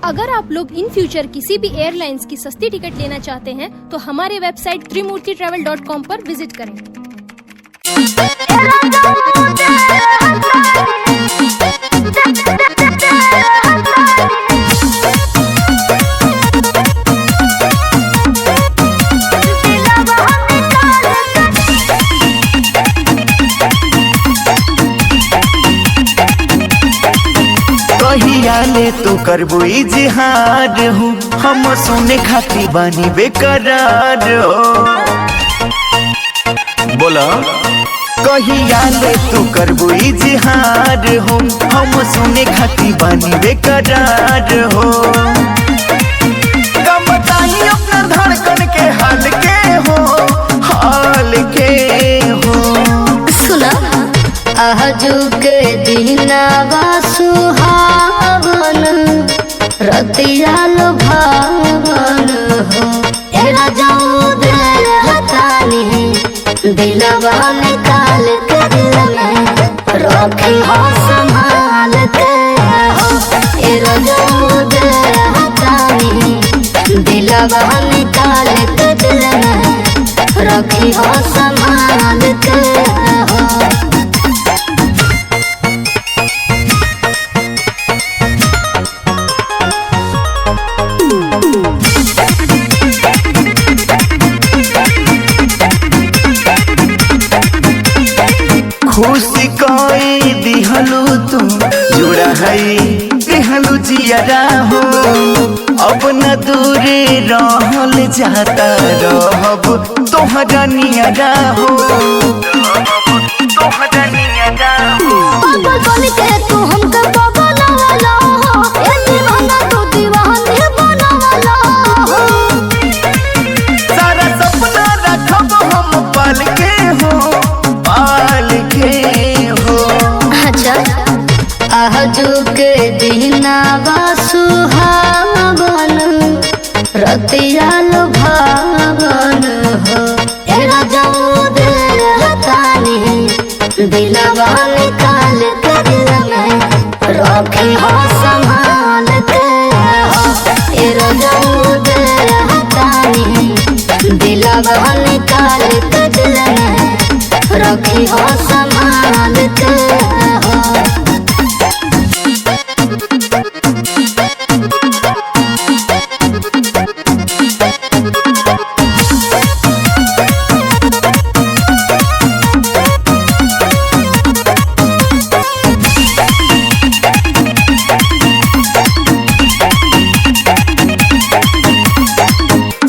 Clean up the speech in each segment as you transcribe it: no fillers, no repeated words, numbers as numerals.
अगर आप लोग इन फ्यूचर किसी भी एयरलाइंस की सस्ती टिकट लेना चाहते हैं तो हमारे वेबसाइट त्रिमूर्तिtravel.com पर विजिट करें। ले तो करबो इजहार हूँ हम सुने खाती बानी बेकरार हो। बोला कहिया ले तू करबो इजहार हूँ हम सुने खाती बानी बेकरार हो। कम बताई अपना धड़कन के हाल के हो सुना आजू के दिनावा सुहावन रतिया लुभावन हो। एरा जाऊ दे हतानी दिलवा निकाल के दिल में रखी हो संभाल के हो। एरा जाऊ दे हतानी दिलवा निकाल के दिल में रखी हो संभाल के हो। खुशी कोई दिहलू तुम जुड़ा है दिहलू जियरा हो। अब न दूरे रहल जाता रहब तोहरा नियरा हो। तोहरा नियरा हो पागल बन के तू हमके बगलवाला हो। ए दीवाना तू दीवानी बनवाला हो। सारा सपना रखब हम पाल के हो अच्छा आजू के दिनावा सुहावन रतिया लुभावन हो। एरा जाऊ दे हतानी दिलवा निकाल के दिल में रखी हो संभाल के हो। एरा जाऊ दे हतानी दिलवा निकाल के दिल में रखी हो संभाल के हो।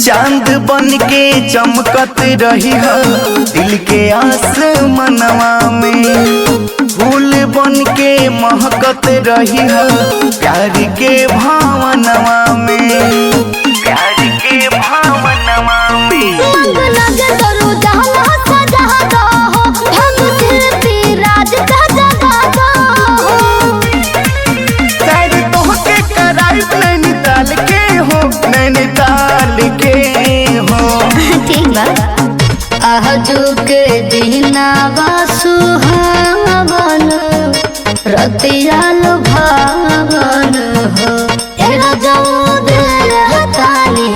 चांद बन के चमकत रही है दिल के आसमानवा में। फूल बन के महकत रही है प्यार के भावनवा में। प्यार के भावनवा में रंग लगे दरो जहां सजा दो हो। हम सिर्फ राज का जगा दो हो। शायद तोहके कराइब नैनीताल के हो नैनीताल के हो। ठीक बा आजू के दिनावा सुहावन रतिया लुभावन हो। एरा जाऊ दे हतानी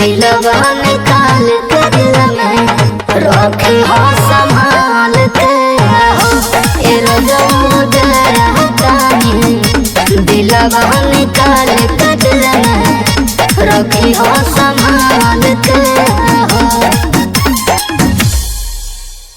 दिलवा निकाल के दिल में रखी हो संभाल के हो। एरा जाऊ दे हतानी दिलवा निकाल के दिल में रखी हो संभाल